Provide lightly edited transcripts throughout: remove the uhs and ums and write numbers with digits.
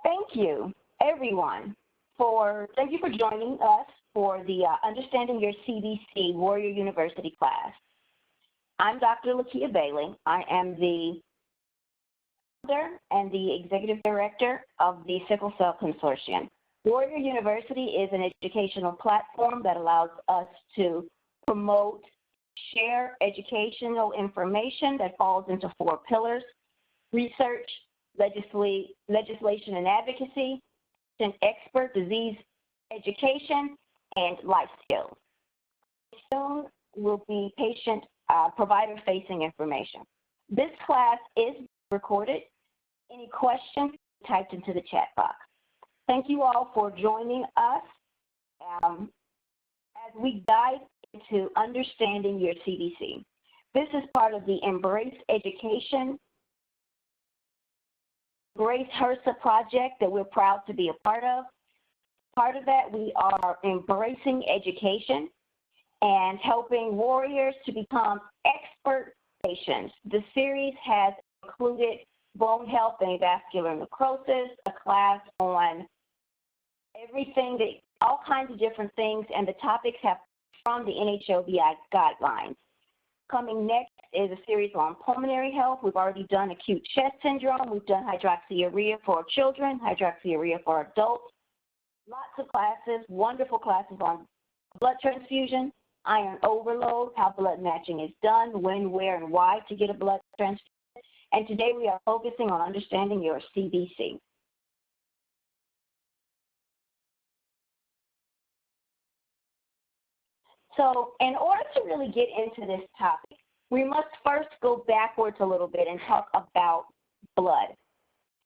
Thank you, everyone, thank you for joining us for the Understanding Your CBC Warrior University class. I'm Dr. Lakia Bailey. I am the founder and the executive director of the Sickle Cell Consortium. Warrior University is an educational platform that allows us to promote, share educational information that falls into 4 pillars: research, legislation and advocacy, and expert disease education, and life skills. Soon will be patient provider-facing information. This class is recorded. Any questions typed into the chat box. Thank you all for joining us as we dive into understanding your CDC. This is part of the EMBRACE education, EMBRACE HRSA project that we're proud to be a part of. Part of that, we are embracing education and helping warriors to become expert patients. The series has included bone health and vascular necrosis, a class on everything, all kinds of different things, and the topics have from the NHLBI guidelines. Coming next is a series on pulmonary health. We've already done acute chest syndrome. We've done hydroxyurea for children, hydroxyurea for adults. Lots of classes, wonderful classes on blood transfusion, iron overload, how blood matching is done, when, where, and why to get a blood transfusion. And today we are focusing on understanding your CBC. So in order to really get into this topic, we must first go backwards a little bit and talk about blood.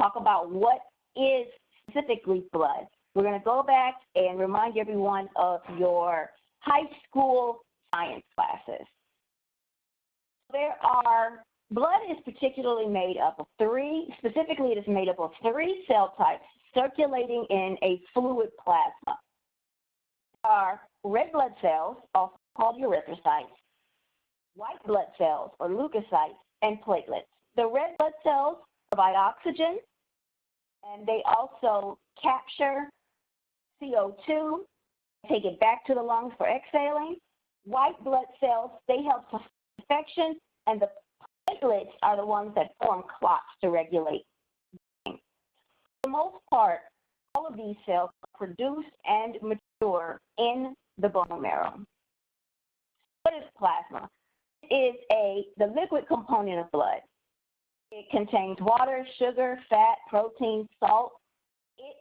Talk about what is specifically blood. We're going to go back and remind everyone of your high school science classes. Blood is particularly made up of specifically it is made up of 3 cell types circulating in a fluid plasma. There are red blood cells, also called erythrocytes, white blood cells or leukocytes, and platelets. The red blood cells provide oxygen, and they also capture CO2, take it back to the lungs for exhaling. White blood cells, they help with infection, and the platelets are the ones that form clots to regulate. For the most part, all of these cells are produced and mature in the bone marrow. What is plasma? It is the liquid component of blood. It contains water, sugar, fat, protein, salt. It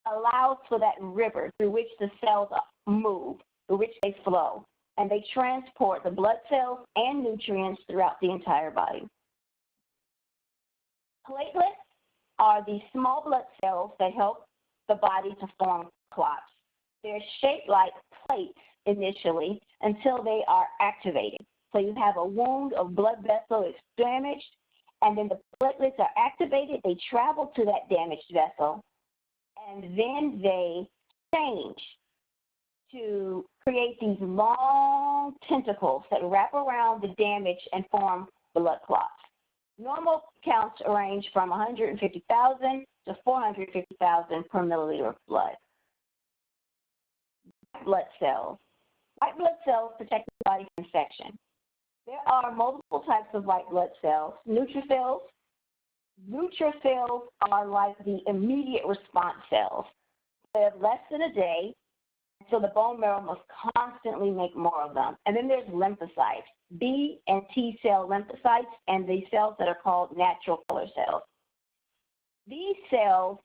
allows for that river through which the cells move, through which they flow, and they transport the blood cells and nutrients throughout the entire body. Platelets are the small blood cells that help the body to form clots. They're shaped like plates initially until they are activated. So you have a wound, a blood vessel is damaged, and then the platelets are activated. They travel to that damaged vessel, and then they change to create these long tentacles that wrap around the damage and form blood clots. Normal counts range from 150,000 to 450,000 per milliliter of blood. White blood cells. White blood cells protect the body from infection. There are multiple types of white blood cells. Neutrophils. Neutrophils are like the immediate response cells. They have less than a day, so the bone marrow must constantly make more of them. And then there's lymphocytes, B and T cell lymphocytes, and the cells that are called natural killer cells. These cells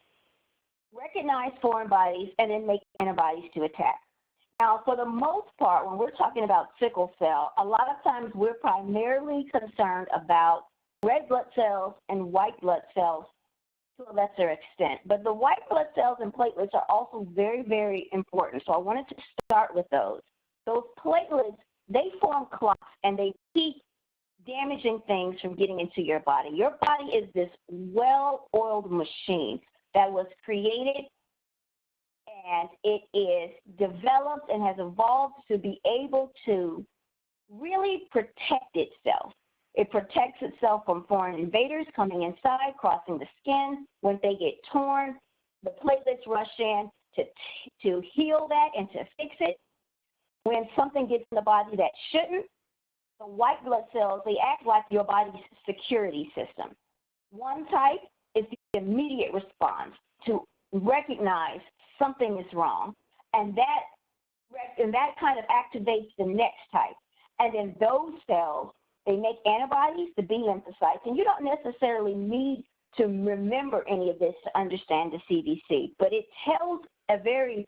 recognize foreign bodies and then make antibodies to attack. Now, for the most part, when we're talking about sickle cell, a lot of times we're primarily concerned about red blood cells and white blood cells to a lesser extent. But the white blood cells and platelets are also very, very important. So I wanted to start with those. Those platelets, they form clots and they keep damaging things from getting into your body. Your body is this well-oiled machine that was created, and it is developed and has evolved to be able to really protect itself. It protects itself from foreign invaders coming inside, crossing the skin. When they get torn, The platelets rush in to heal that and to fix it. When something gets in the body that shouldn't, the white blood cells, they act like your body's security system. One type is the immediate response to recognize something is wrong, and that kind of activates the next type. And then those cells, they make antibodies, the B lymphocytes, and you don't necessarily need to remember any of this to understand the CDC, but it tells a very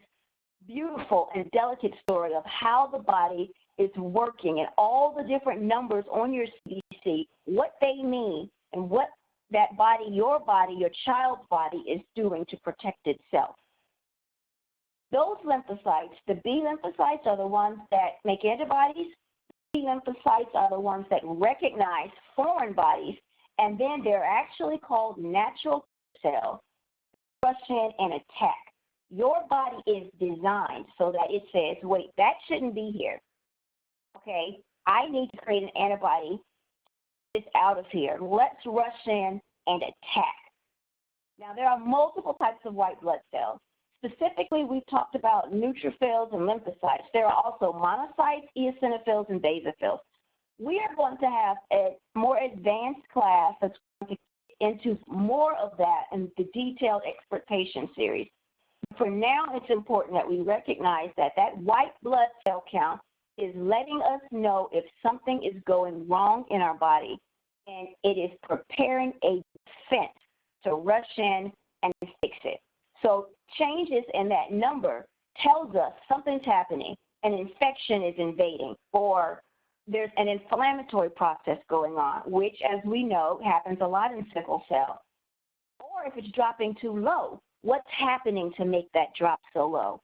beautiful and delicate story of how the body is working and all the different numbers on your CDC, what they mean, and what that body, your child's body is doing to protect itself. Those lymphocytes, the B lymphocytes, are the ones that make antibodies. The B lymphocytes are the ones that recognize foreign bodies, and then they're actually called natural cells, rush in and attack. Your body is designed so that it says, wait, that shouldn't be here. Okay, I need to create an antibody. It's out of here. Let's rush in and attack. Now, there are multiple types of white blood cells. Specifically, we've talked about neutrophils and lymphocytes. There are also monocytes, eosinophils, and basophils. We are going to have a more advanced class that's going to get into more of that in the detailed expert patient series. For now, it's important that we recognize that that white blood cell count is letting us know if something is going wrong in our body, and it is preparing a defense to rush in and fix it. So changes in that number tells us something's happening, an infection is invading, or there's an inflammatory process going on, which, as we know, happens a lot in sickle cell. Or if it's dropping too low, what's happening to make that drop so low?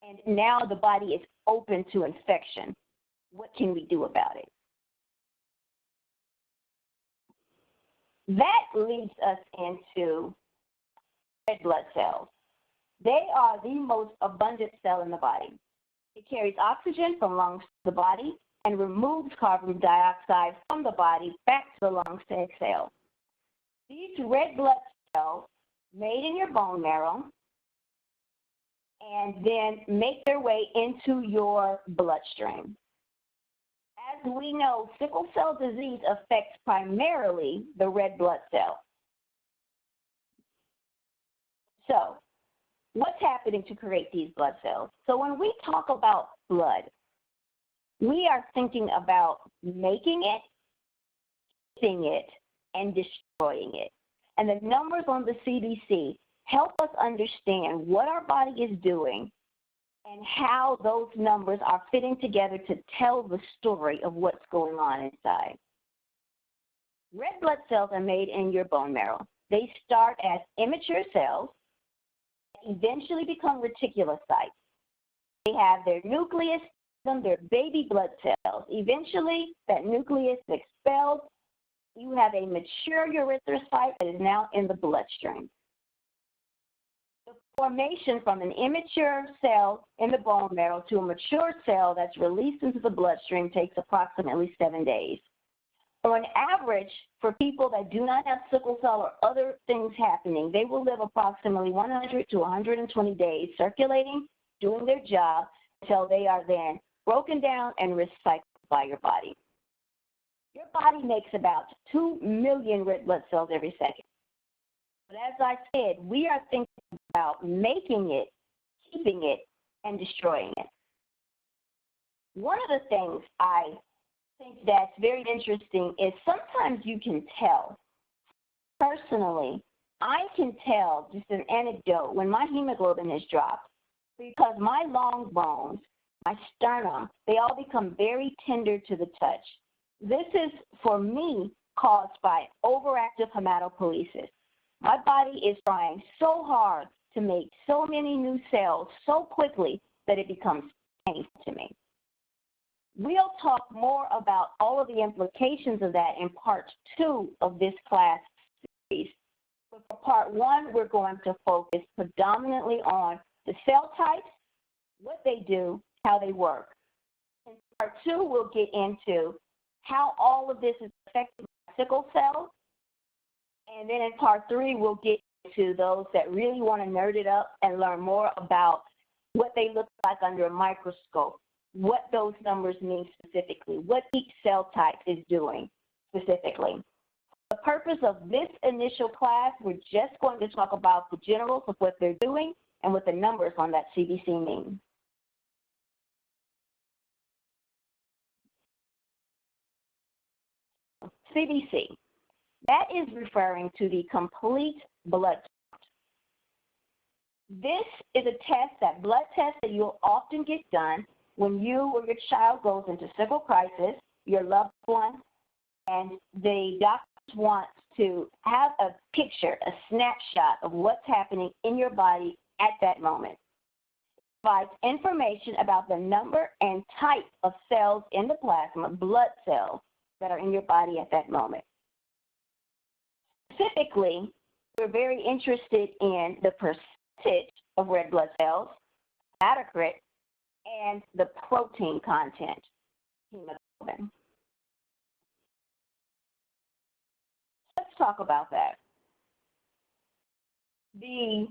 And now the body is open to infection. What can we do about it? That leads us into red blood cells. They are the most abundant cell in the body. It carries oxygen from lungs to the body and removes carbon dioxide from the body back to the lungs to exhale. These red blood cells made in your bone marrow and then make their way into your bloodstream. As we know, sickle cell disease affects primarily the red blood cell. So, what's happening to create these blood cells? So when we talk about blood, we are thinking about making it, keeping it, and destroying it. And the numbers on the CDC help us understand what our body is doing and how those numbers are fitting together to tell the story of what's going on inside. Red blood cells are made in your bone marrow. They start as immature cells, eventually become reticulocytes. They have their nucleus, their baby blood cells. Eventually, that nucleus is expelled. You have a mature erythrocyte that is now in the bloodstream. The formation from an immature cell in the bone marrow to a mature cell that's released into the bloodstream takes approximately 7 days. So on average, for people that do not have sickle cell or other things happening, they will live approximately 100 to 120 days circulating, doing their job, until they are then broken down and recycled by your body. Your body makes about 2 million red blood cells every second. But as I said, we are thinking about making it, keeping it, and destroying it. One of the things I think that's very interesting is sometimes you can tell. Personally, I can tell, just an anecdote, when my hemoglobin has dropped, because my long bones, my sternum, they all become very tender to the touch. This is, for me, caused by overactive hematopoiesis. My body is trying so hard to make so many new cells so quickly that it becomes painful to me. We'll talk more about all of the implications of that in part 2 of this class series. But for part 1, we're going to focus predominantly on the cell types, what they do, how they work. In part 2, we'll get into how all of this is affected by sickle cell. And then in part 3, we'll get to those that really want to nerd it up and learn more about what they look like under a microscope, what those numbers mean specifically, what each cell type is doing specifically. The purpose of this initial class, we're just going to talk about the generals of what they're doing and what the numbers on that CBC mean. CBC, that is referring to the complete blood count. This is a test, that blood test that you'll often get done when you or your child goes into sickle crisis, your loved one, and the doctors want to have a picture, a snapshot of what's happening in your body at that moment. It provides information about the number and type of cells in the plasma, blood cells, that are in your body at that moment. Specifically, we're very interested in the percentage of red blood cells, hematocrit, and the protein content, hemoglobin. Let's talk about that. The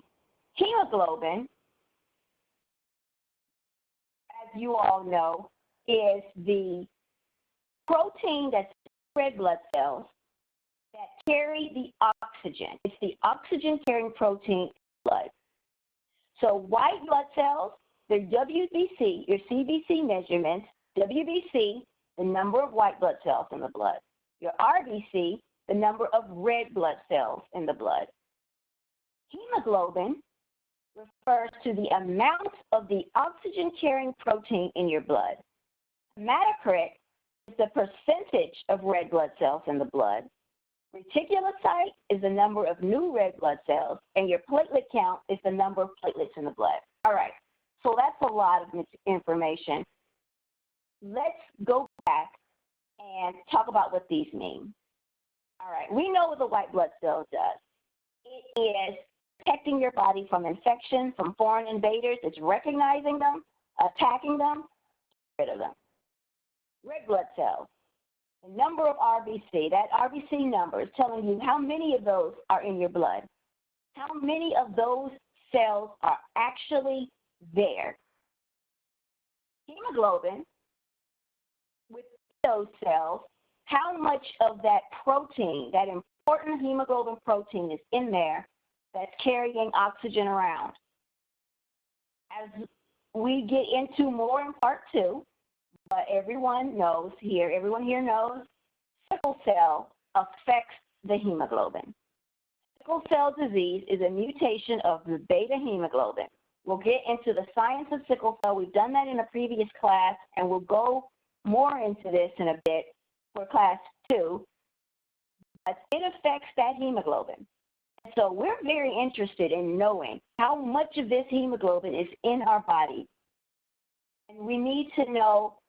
hemoglobin, as you all know, is the protein that's in red blood cells that carry the oxygen. It's the oxygen-carrying protein in blood. So white blood cells, their WBC, your CBC measurements, WBC, the number of white blood cells in the blood. Your RBC, the number of red blood cells in the blood. Hemoglobin refers to the amount of the oxygen-carrying protein in your blood. Hematocrit is the percentage of red blood cells in the blood. Reticulocyte is the number of new red blood cells, and your platelet count is the number of platelets in the blood. All right, so that's a lot of information. Let's go back and talk about what these mean. All right, we know what the white blood cell does. It is protecting your body from infection, from foreign invaders. It's recognizing them, attacking them, get rid of them. Red blood cells, the number of RBC, that RBC number is telling you how many of those are in your blood. How many of those cells are actually there. Hemoglobin, with those cells, how much of that protein, that important hemoglobin protein is in there that's carrying oxygen around. As we get into more in part 2, but everyone here knows sickle cell affects the hemoglobin. Sickle cell disease is a mutation of the beta hemoglobin. We'll get into the science of sickle cell. We've done that in a previous class, and we'll go more into this in a bit for class 2. But it affects that hemoglobin. So we're very interested in knowing how much of this hemoglobin is in our body. And we need to know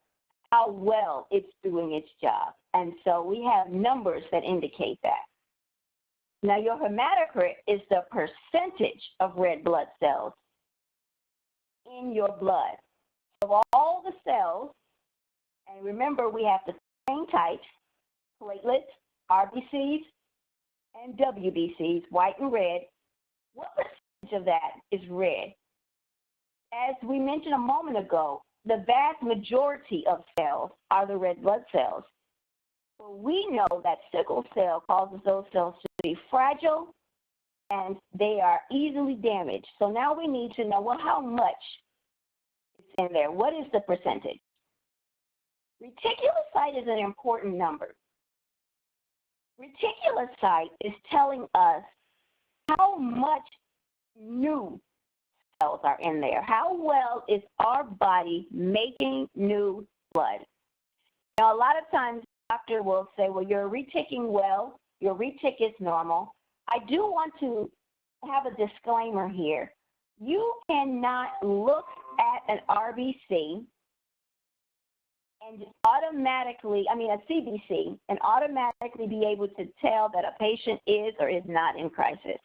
how well it's doing its job. And so we have numbers that indicate that. Now, your hematocrit is the percentage of red blood cells in your blood. Of all the cells, and remember we have the same types, platelets, RBCs, and WBCs, white and red. What percentage of that is red? As we mentioned a moment ago, the vast majority of cells are the red blood cells. Well, we know that sickle cell causes those cells to be fragile and they are easily damaged. So now we need to know, well, how much is in there? What is the percentage? Reticulocyte is an important number. Reticulocyte is telling us how much new cells are in there. How well is our body making new blood? Now, a lot of times, the doctor will say, well, you're reticking well, your retic is normal. I do want to have a disclaimer here. You cannot look at an RBC and automatically, a CBC, and automatically be able to tell that a patient is or is not in crisis.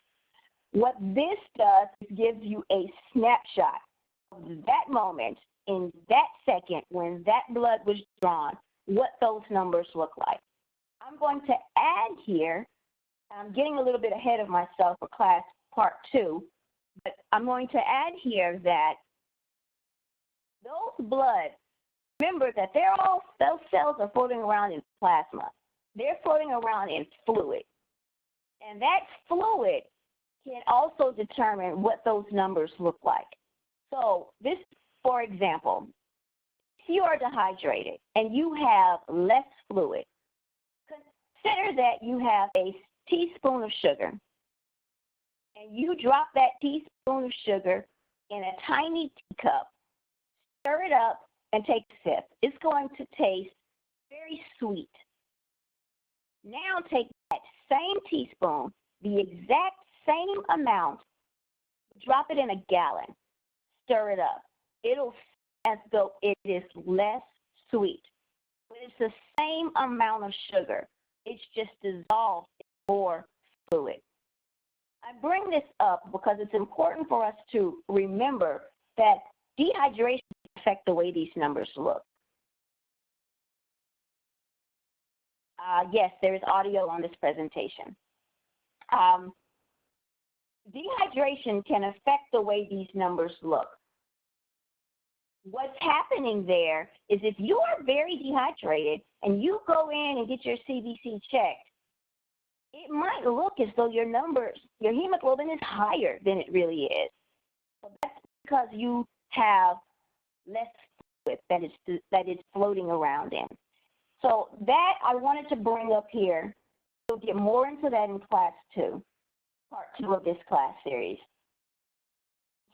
What this does is gives you a snapshot of that moment, in that second, when that blood was drawn, what those numbers look like. I'm going to add here, I'm getting a little bit ahead of myself for class part 2, but I'm going to add here that those blood, remember that those cells are floating around in plasma. They're floating around in fluid. And that fluid can also determine what those numbers look like. So this, for example, if you are dehydrated and you have less fluid, consider that you have a teaspoon of sugar, and you drop that teaspoon of sugar in a tiny teacup, stir it up, and take a sip. It's going to taste very sweet. Now take that same teaspoon, the exact same amount, drop it in a gallon, stir it up. It'll as though it is less sweet, but it's the same amount of sugar. It's just dissolved in more fluid. I bring this up because it's important for us to remember that dehydration affects the way these numbers look. Yes, there is audio on this presentation. Dehydration can affect the way these numbers look. What's happening there is if you are very dehydrated and you go in and get your CBC checked, it might look as though your numbers, your hemoglobin is higher than it really is. So that's because you have less fluid that is floating around in. So that I wanted to bring up here. We'll get more into that in class 2, part 2 of this class series.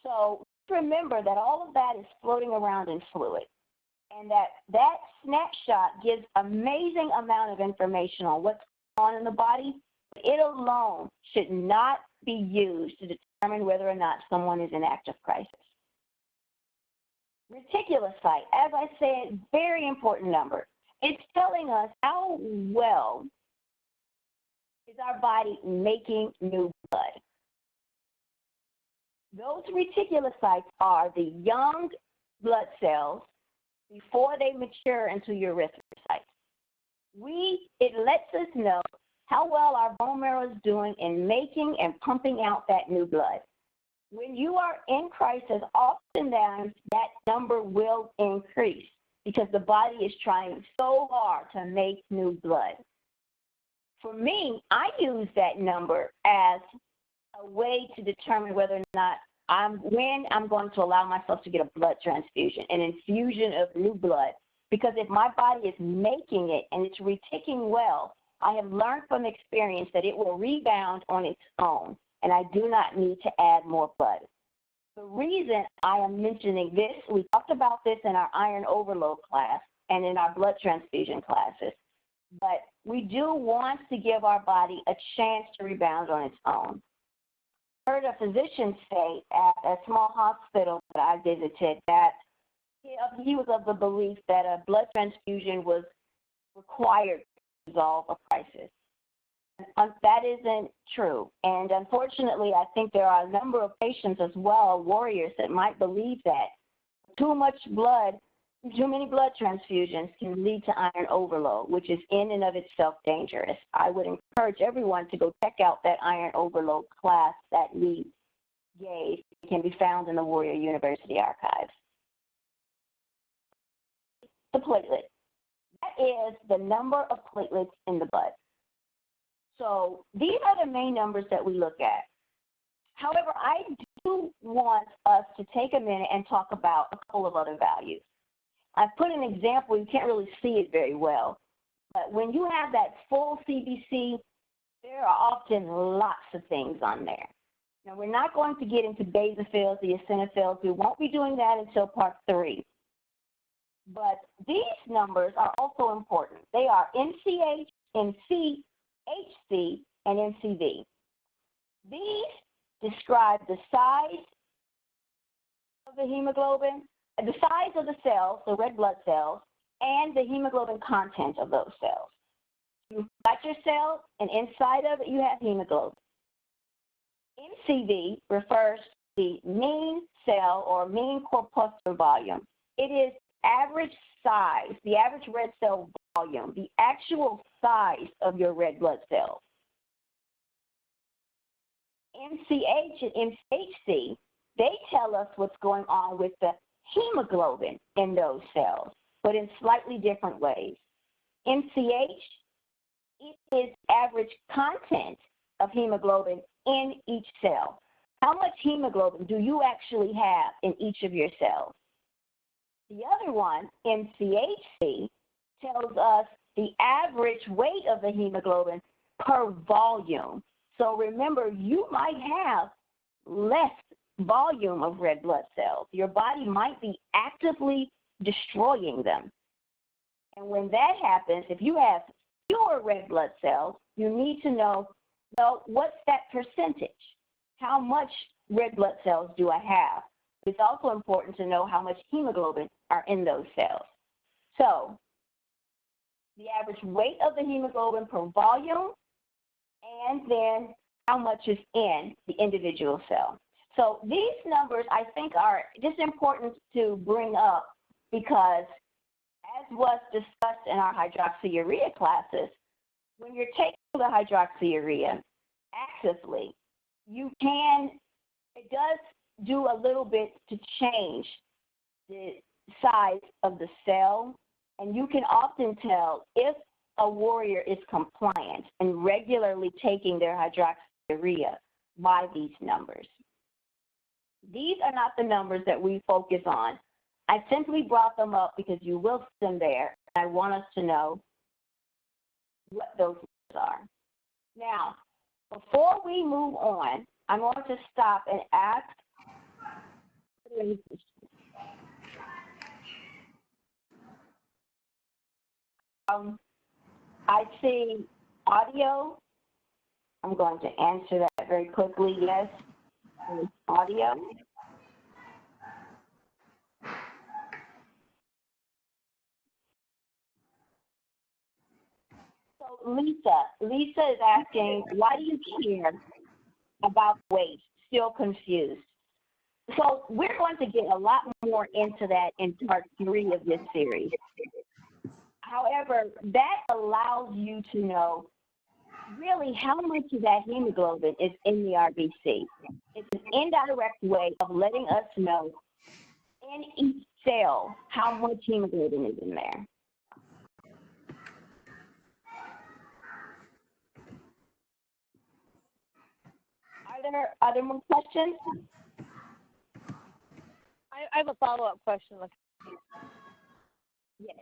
So remember that all of that is floating around in fluid, and that snapshot gives amazing amount of information on what's going on in the body. It alone should not be used to determine whether or not someone is in active crisis. Reticulocyte, as I said, very important number. It's telling us how well is our body making new blood. Those reticulocytes are the young blood cells before they mature into erythrocytes. It lets us know how well our bone marrow is doing in making and pumping out that new blood. When you are in crisis, oftentimes that number will increase because the body is trying so hard to make new blood. For me, I use that number as a way to determine whether or not when I'm going to allow myself to get a blood transfusion, an infusion of new blood. Because if my body is making it and it's reticking well, I have learned from experience that it will rebound on its own, and I do not need to add more blood. The reason I am mentioning this, we talked about this in our iron overload class and in our blood transfusion classes, but we do want to give our body a chance to rebound on its own. I heard a physician say at a small hospital that I visited that he was of the belief that a blood transfusion was required to resolve a crisis. That isn't true. And unfortunately, I think there are a number of patients as well, warriors, that might believe that too many blood transfusions can lead to iron overload, which is in and of itself dangerous. I would encourage everyone to go check out that iron overload class that we gave. It can be found in the Warrior University archives. The platelet. That is the number of platelets in the blood. So these are the main numbers that we look at. However, I do want us to take a minute and talk about a couple of other values. I've put an example, you can't really see it very well, but when you have that full CBC, there are often lots of things on there. Now, we're not going to get into basophils, the eosinophils. We won't be doing that until part 3. But these numbers are also important. They are NCH, NCHC, and NCV. These describe the size of the hemoglobin, the size of the cells, the red blood cells, and the hemoglobin content of those cells. You've got your cell, and inside of it you have hemoglobin. MCV refers to the mean cell or mean corpuscular volume. It is average size, the average red cell volume, the actual size of your red blood cells. MCH and MCHC, they tell us what's going on with the hemoglobin in those cells, but in slightly different ways. MCH, it is average content of hemoglobin in each cell. How much hemoglobin do you actually have in each of your cells? The other one, MCHC, tells us the average weight of the hemoglobin per volume. So remember, you might have less volume of red blood cells. Your body might be actively destroying them. And when that happens, if you have fewer red blood cells, you need to know, well, what's that percentage? How much red blood cells do I have? It's also important to know how much hemoglobin are in those cells. So the average weight of the hemoglobin per volume, and then how much is in the individual cell. So these numbers, I think, are just important to bring up because, as was discussed in our hydroxyurea classes, when you're taking the hydroxyurea actively, it does do a little bit to change the size of the cell, and you can often tell if a warrior is compliant and regularly taking their hydroxyurea by these numbers. These are not the numbers that we focus on. I simply brought them up because you will see them there, and I want us to know what those numbers are. Now, before we move on, I'm going to stop and ask I see audio. I'm going to answer that very quickly. Yes, audio. So Lisa is asking, why do you care about weight? Still confused. So we're going to get a lot more into that in part 3 of this series. However, that allows you to know really how much of that hemoglobin is in the RBC. It's an indirect way of letting us know in each cell how much hemoglobin is in there. Are there more questions? I have a follow-up question. Yes.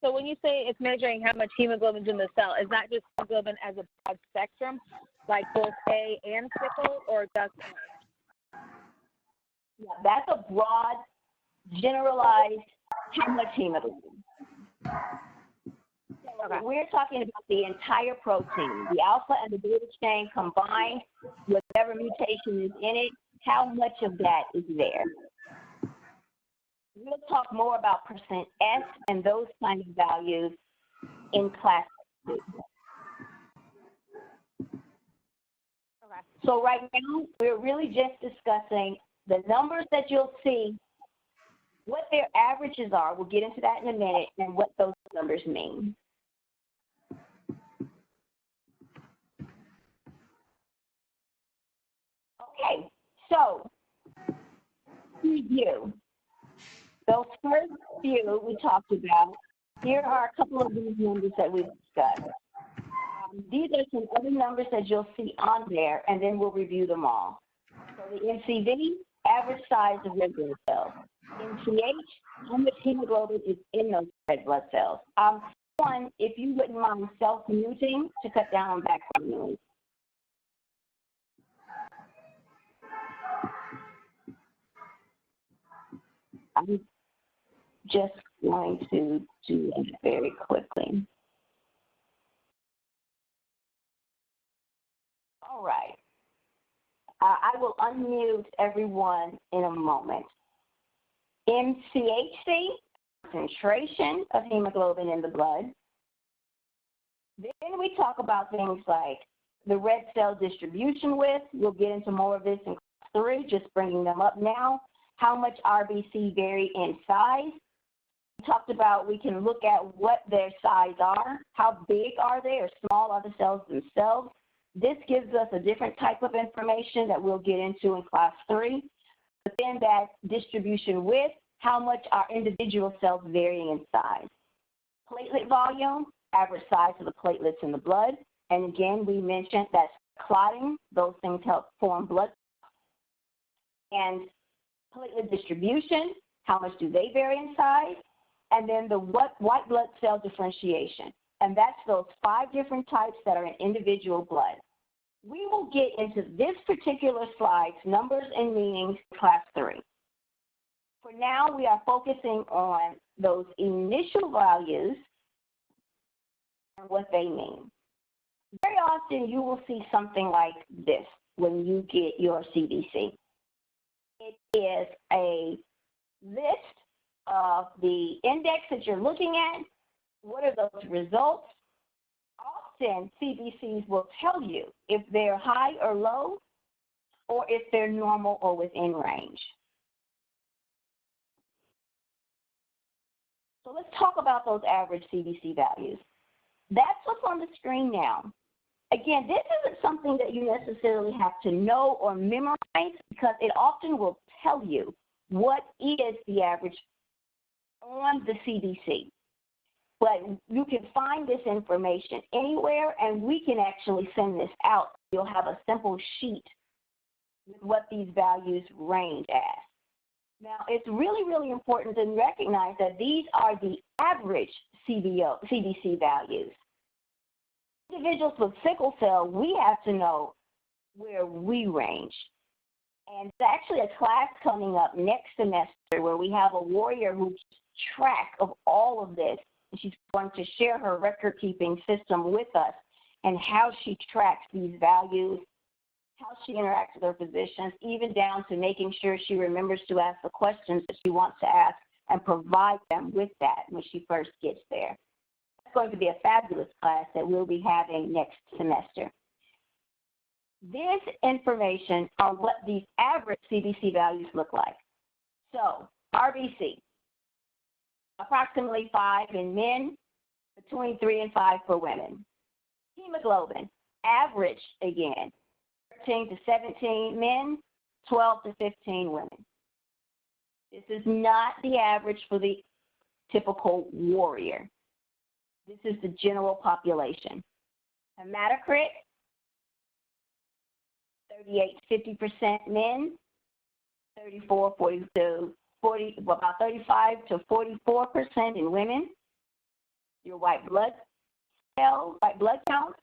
So when you say it's measuring how much hemoglobin is in the cell, is that just hemoglobin as a broad spectrum, like both A and sickle, or just A? Yeah, that's a broad, generalized how much hemoglobin. So okay. We're talking about the entire protein, the alpha and the beta chain combined, whatever mutation is in it, how much of that is there. We'll talk more about percent S and those kind of values in class 2. Okay. So right now, we're really just discussing the numbers that you'll see, what their averages are. We'll get into that in a minute, and what those numbers mean. Okay, so review. Those first few we talked about, here are a couple of these numbers that we discussed. These are some other numbers that you'll see on there, and then we'll review them all. So the MCV, average size of red blood cells. MCH, how much hemoglobin is in those red blood cells. One, if you wouldn't mind self-muting to cut down on background noise. I'm just going to do that very quickly. All right. I will unmute everyone in a moment. MCHC, concentration of hemoglobin in the blood. Then we talk about things like the red cell distribution width. We'll get into more of this in class 3, just bringing them up now. How much RBC vary in size. We talked about we can look at what their size are. How big are they or small are the cells themselves? This gives us a different type of information that we'll get into in class 3. But then that distribution with how much are individual cells varying in size. Platelet volume, average size of the platelets in the blood. And again, we mentioned that clotting, those things help form blood. And platelet distribution, how much do they vary in size? And then the white blood cell differentiation. And that's those 5 different types that are in individual blood. We will get into this particular slide's numbers and meanings in class 3. For now, we are focusing on those initial values and what they mean. Very often, you will see something like this when you get your CBC. It is a list of the index that you're looking at. What are those results? Often, CBCs will tell you if they're high or low, or if they're normal or within range. So let's talk about those average CBC values. That's what's on the screen now. Again, this isn't something that you necessarily have to know or memorize because it often will tell you what is the average on the CBC. But you can find this information anywhere, and we can actually send this out. You'll have a simple sheet with what these values range as. Now, it's really, really important to recognize that these are the average CBC values. Individuals with sickle cell, we have to know where we range. And there's actually a class coming up next semester where we have a warrior who keeps track of all of this. And she's going to share her record-keeping system with us and how she tracks these values, how she interacts with her physicians, even down to making sure she remembers to ask the questions that she wants to ask and provide them with that when she first gets there. It's going to be a fabulous class that we'll be having next semester. This information on what these average CBC values look like. So, RBC, approximately 5 in men, between 3 and 5 for women. Hemoglobin, average again, 13 to 17 men, 12 to 15 women. This is not the average for the typical warrior. This is the general population. Hematocrit, 38 to 50% men, about 35 to 44% in women. Your white blood cell, white blood count,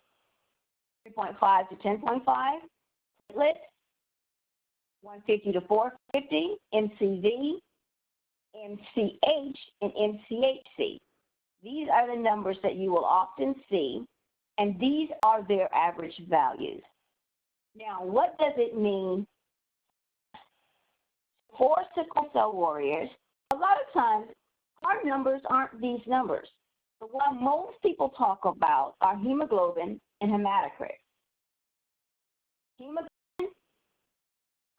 3.5 to 10.5. Platelets, 150 to 450. MCV, MCH, and MCHC. These are the numbers that you will often see, and these are their average values. Now, what does it mean for sickle cell warriors? A lot of times, our numbers aren't these numbers. The one most people talk about are hemoglobin and hematocrit. Hemoglobin,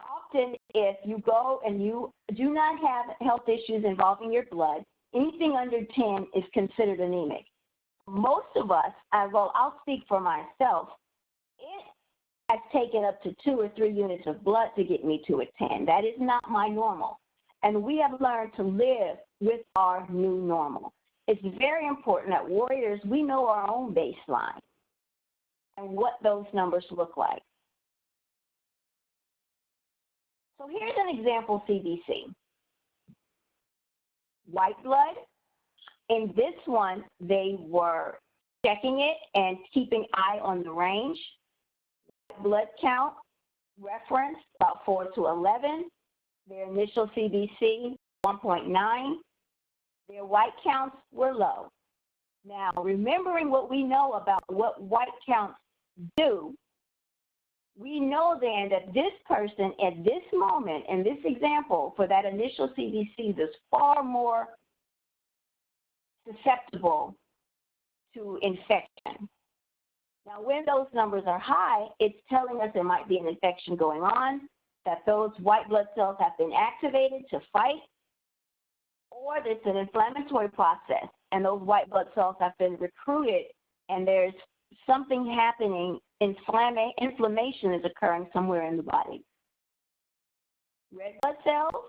often if you go and you do not have health issues involving your blood, anything under 10 is considered anemic. Most of us, well, I'll speak for myself, it has taken up to 2 or 3 units of blood to get me to a 10. That is not my normal. And we have learned to live with our new normal. It's very important that warriors, we know our own baseline and what those numbers look like. So here's an example CBC. White blood, in this one, they were checking it and keeping eye on the range. Blood count, reference, about 4 to 11. Their initial CBC, 1.9. Their white counts were low. Now, remembering what we know about what white counts do, we know then that this person at this moment, in this example, for that initial CBC, is far more susceptible to infection. Now, when those numbers are high, it's telling us there might be an infection going on, that those white blood cells have been activated to fight, or it's an inflammatory process, and those white blood cells have been recruited, and there's something happening, inflammation is occurring somewhere in the body. Red blood cells,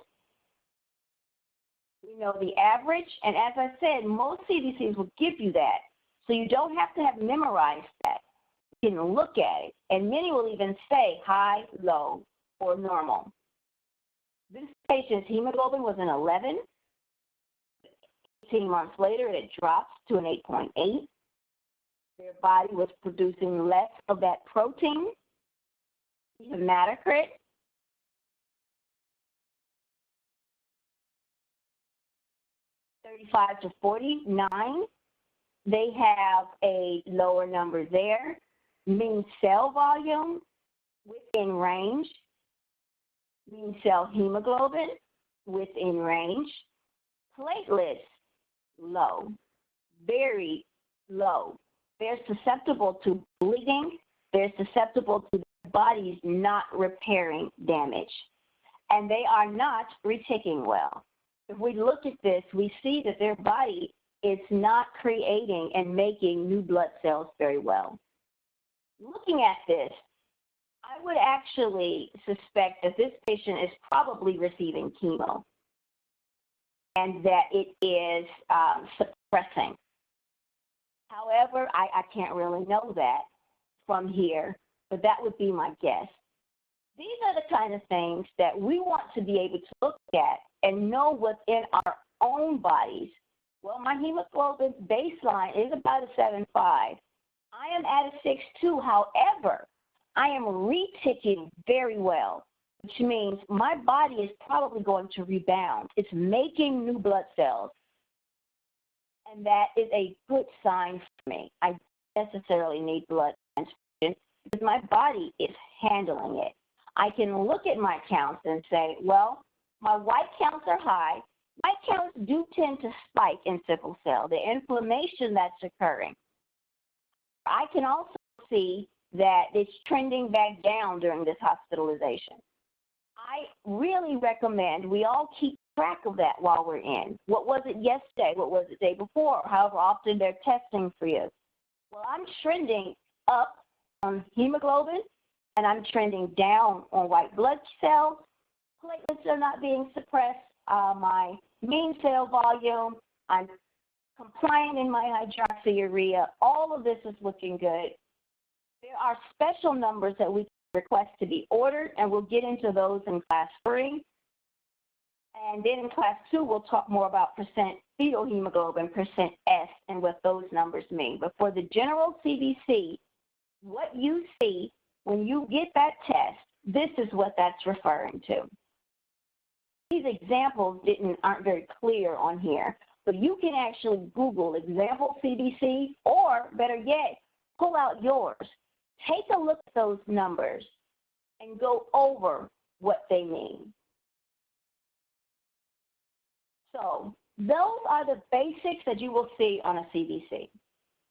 we know the average, and as I said, most CDCs will give you that. So you don't have to have memorized that. You can look at it, and many will even say high, low, or normal. This patient's hemoglobin was an 11. 18 months later, it drops to an 8.8. Their body was producing less of that protein, hematocrit. (35 to 49). They have a lower number there. Mean cell volume within range. Mean cell hemoglobin within range. Platelets low, very low. They're susceptible to bleeding. They're susceptible to their bodies not repairing damage. And they are not reticking well. If we look at this, we see that their body is not creating and making new blood cells very well. Looking at this, I would actually suspect that this patient is probably receiving chemo and that it is suppressing. However, I can't really know that from here, but that would be my guess. These are the kind of things that we want to be able to look at and know within our own bodies. Well, my hemoglobin baseline is about a 7.5. I am at a 6.2. However, I am reticking very well, which means my body is probably going to rebound. It's making new blood cells. And that is a good sign for me. I don't necessarily need blood transfusion because my body is handling it. I can look at my counts and say, well, my white counts are high. White counts do tend to spike in sickle cell, the inflammation that's occurring. I can also see that it's trending back down during this hospitalization. I really recommend we all keep track of that while we're in. What was it yesterday? What was it the day before? However often they're testing for you. Well, I'm trending up on hemoglobin, and I'm trending down on white blood cells. Platelets are not being suppressed. My mean cell volume, I'm compliant in my hydroxyurea. All of this is looking good. There are special numbers that we can request to be ordered, and we'll get into those in class 3. And then in class 2, we'll talk more about percent fetal hemoglobin, percent S, and what those numbers mean. But for the general CBC, what you see when you get that test, this is what that's referring to. These examples aren't very clear on here, but you can actually Google example CBC, or better yet, pull out yours. Take a look at those numbers and go over what they mean. So those are the basics that you will see on a CBC.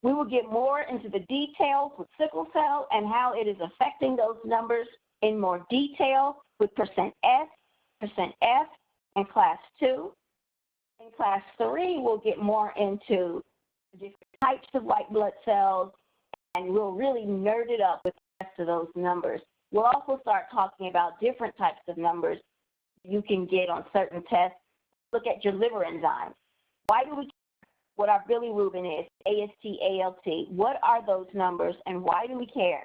We will get more into the details with sickle cell and how it is affecting those numbers in more detail with percent S, percent F in class 2. In class 3, we'll get more into different types of white blood cells, and we'll really nerd it up with the rest of those numbers. We'll also start talking about different types of numbers you can get on certain tests. Look at your liver enzymes. Why do we care what our bilirubin is, AST, ALT? What are those numbers, and why do we care?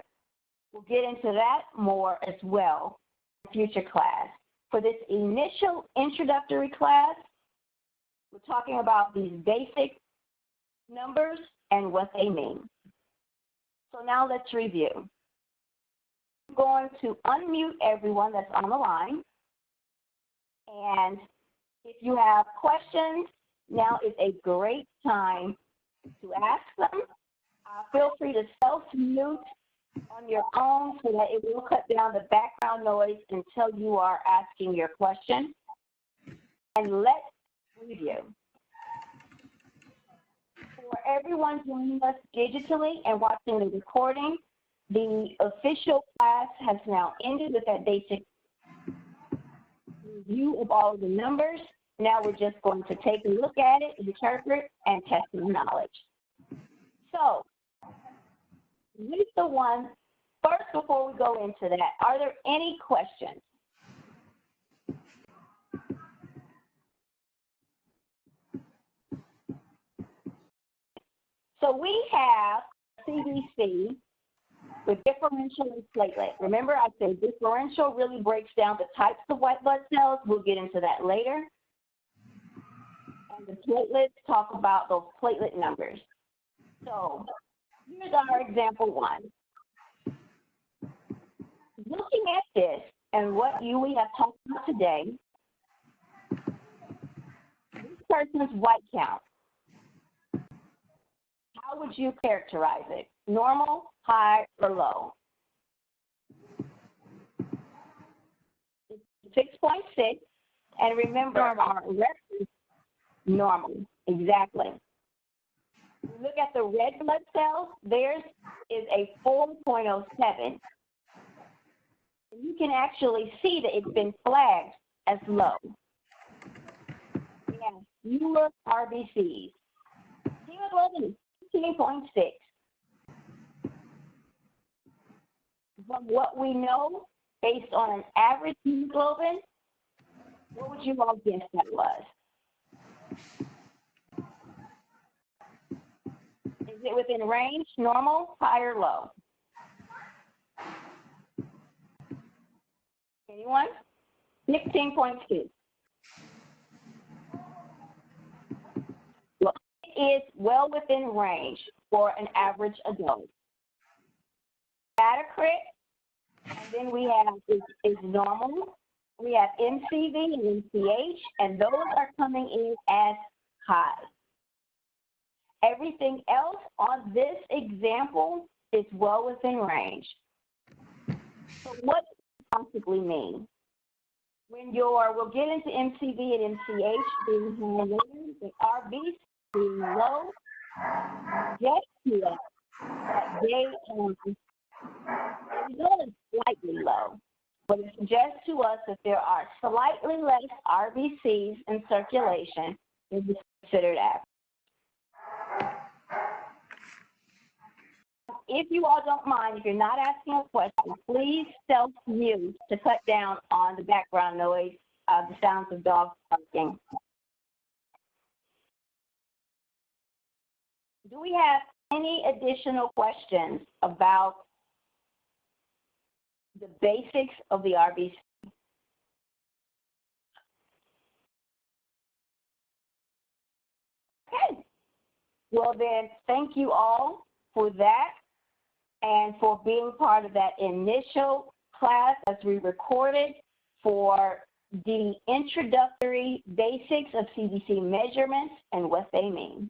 We'll get into that more as well in future class. For this initial introductory class, we're talking about these basic numbers and what they mean. So now let's review. I'm going to unmute everyone that's on the line. And if you have questions, now is a great time to ask them. Feel free to self-mute on your own so that it will cut down the background noise until you are asking your question. And let's review. For everyone joining us digitally and watching the recording, the official class has now ended with that basic review of all of the numbers. Now we're just going to take a look at it, interpret, and test the knowledge. So Which the one, first before we go into that, are there any questions? So we have CDC with differential and platelet. Remember, I said differential really breaks down the types of white blood cells. We'll get into that later. And the platelets talk about those platelet numbers. So here's our example one. Looking at this and what we have talked about today, this person's white count, how would you characterize it? Normal, high, or low? 6.6, and remember our reference, normal, exactly. Look at the red blood cells, theirs is a 4.07. You can actually see that it's been flagged as low. We have fewer RBCs. Hemoglobin is 15.6. From what we know, based on an average hemoglobin, what would you all guess that was? Is it within range, normal, high, or low? Anyone? 16.2. Well, it is well within range for an average adult. Hematocrit, and then we have is normal. We have MCV and MCH, and those are coming in as high. Everything else on this example is well within range. So what does it possibly mean? When we'll get into MCV and MCH being high later, the RBC being low, just here, that they the result is slightly low, but it suggests to us that there are slightly less RBCs in circulation than is considered average. If you all don't mind, if you're not asking a question, please self-mute to cut down on the background noise of the sounds of dogs barking. Do we have any additional questions about the basics of the RBC? Okay. Well then, thank you all for that and for being part of that initial class as we recorded for the introductory basics of CBC measurements and what they mean.